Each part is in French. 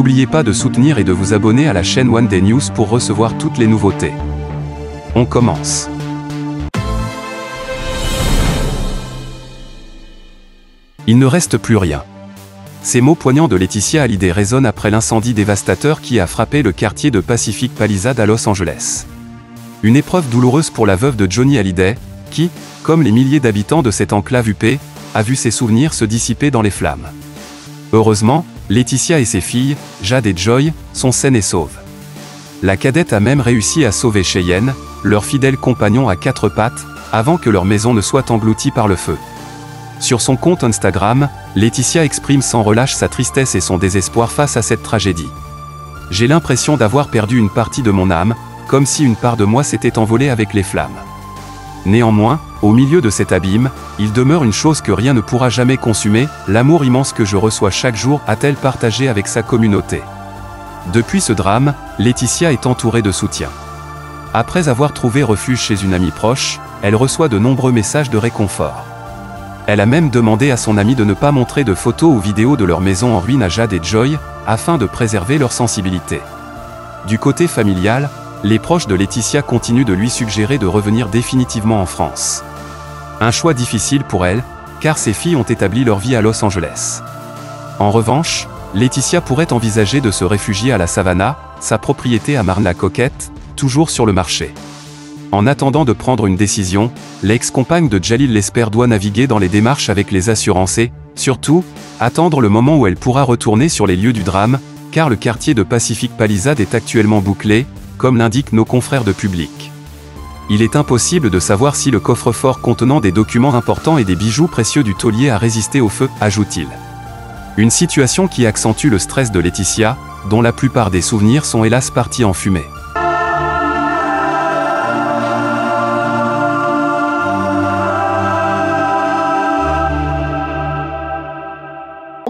N'oubliez pas de soutenir et de vous abonner à la chaîne One Day News pour recevoir toutes les nouveautés. On commence. Il ne reste plus rien. Ces mots poignants de Laetitia Hallyday résonnent après l'incendie dévastateur qui a frappé le quartier de Pacific Palisades à Los Angeles. Une épreuve douloureuse pour la veuve de Johnny Hallyday, qui, comme les milliers d'habitants de cette enclave huppée, a vu ses souvenirs se dissiper dans les flammes. Heureusement, Laetitia et ses filles, Jade et Joy, sont saines et sauves. La cadette a même réussi à sauver Cheyenne, leur fidèle compagnon à quatre pattes, avant que leur maison ne soit engloutie par le feu. Sur son compte Instagram, Laetitia exprime sans relâche sa tristesse et son désespoir face à cette tragédie. « J'ai l'impression d'avoir perdu une partie de mon âme, comme si une part de moi s'était envolée avec les flammes. Néanmoins, au milieu de cet abîme, il demeure une chose que rien ne pourra jamais consumer, l'amour immense que je reçois chaque jour, a-t-elle partagé avec sa communauté. » Depuis ce drame, Laetitia est entourée de soutien. Après avoir trouvé refuge chez une amie proche, elle reçoit de nombreux messages de réconfort. Elle a même demandé à son amie de ne pas montrer de photos ou vidéos de leur maison en ruine à Jade et Joy, afin de préserver leur sensibilité. Du côté familial, les proches de Laetitia continuent de lui suggérer de revenir définitivement en France. Un choix difficile pour elle, car ses filles ont établi leur vie à Los Angeles. En revanche, Laetitia pourrait envisager de se réfugier à la Savannah, sa propriété à Marna-Coquette, toujours sur le marché. En attendant de prendre une décision, l'ex-compagne de Jalil l'espère doit naviguer dans les démarches avec les assurances et, surtout, attendre le moment où elle pourra retourner sur les lieux du drame, car le quartier de Pacific Palisades est actuellement bouclé, comme l'indiquent nos confrères de Public. Il est impossible de savoir si le coffre-fort contenant des documents importants et des bijoux précieux du taulier a résisté au feu, ajoute-t-il. Une situation qui accentue le stress de Laetitia, dont la plupart des souvenirs sont hélas partis en fumée.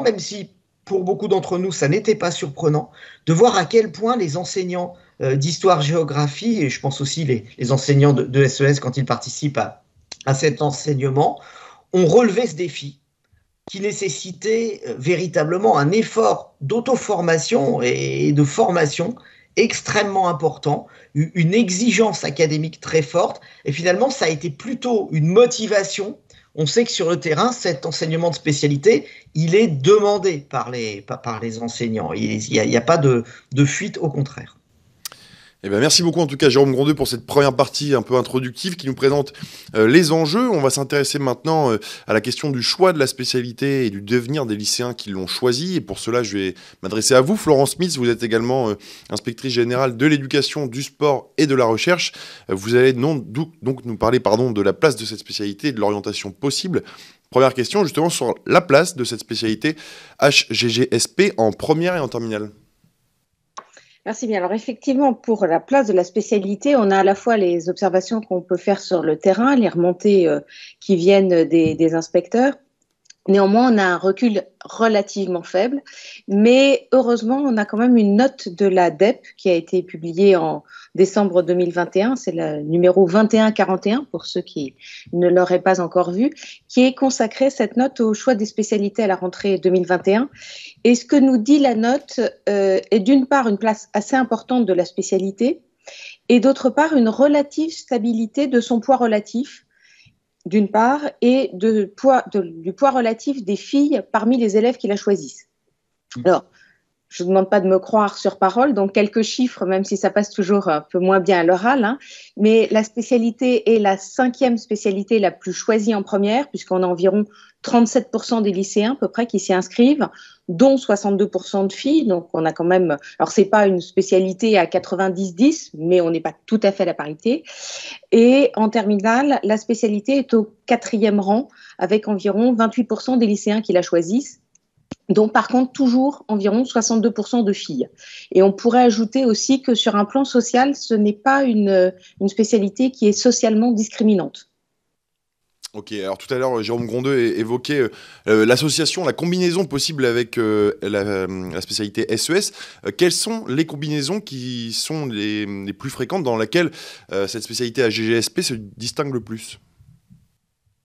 Même si pour beaucoup d'entre nous ça n'était pas surprenant, de voir à quel point les enseignants d'histoire-géographie, et je pense aussi les enseignants de SES quand ils participent à cet enseignement, ont relevé ce défi qui nécessitait véritablement un effort d'auto-formation et de formation extrêmement important, une exigence académique très forte, et finalement ça a été plutôt une motivation. On sait que sur le terrain, cet enseignement de spécialité, il est demandé par les enseignants. Il n'y a pas de fuite, au contraire. Eh bien, merci beaucoup en tout cas Jérôme Grondeux pour cette première partie un peu introductive qui nous présente les enjeux. On va s'intéresser maintenant à la question du choix de la spécialité et du devenir des lycéens qui l'ont choisi. Et pour cela, je vais m'adresser à vous. Florence Smith, vous êtes également inspectrice générale de l'éducation, du sport et de la recherche. Vous allez donc nous parler de la place de cette spécialité et de l'orientation possible. Première question justement sur la place de cette spécialité HGGSP en première et en terminale. Merci bien. Alors effectivement, pour la place de la spécialité, on a à la fois les observations qu'on peut faire sur le terrain, les remontées qui viennent des inspecteurs. Néanmoins, on a un recul relativement faible, mais heureusement, on a quand même une note de la DEP qui a été publiée en décembre 2021, c'est le numéro 2141 pour ceux qui ne l'auraient pas encore vu, qui est consacrée cette note au choix des spécialités à la rentrée 2021. Et ce que nous dit la note est d'une part une place assez importante de la spécialité et d'autre part une relative stabilité de son poids relatif, d'une part, et du poids relatif des filles parmi les élèves qui la choisissent. Alors, je ne vous demande pas de me croire sur parole, donc quelques chiffres, même si ça passe toujours un peu moins bien à l'oral, mais la spécialité est la 5e spécialité la plus choisie en première, puisqu'on a environ 37% des lycéens à peu près qui s'y inscrivent, dont 62% de filles, donc on a quand même, alors c'est pas une spécialité à 90-10, mais on n'est pas tout à fait à la parité, et en terminale, la spécialité est au 4e rang, avec environ 28% des lycéens qui la choisissent, dont par contre toujours environ 62% de filles. Et on pourrait ajouter aussi que sur un plan social, ce n'est pas une spécialité qui est socialement discriminante. Ok, alors tout à l'heure, Jérôme Grondeux évoquait l'association, la combinaison possible avec la spécialité SES. Quelles sont les combinaisons qui sont les plus fréquentes dans lesquelles cette spécialité HGGSP se distingue le plus ?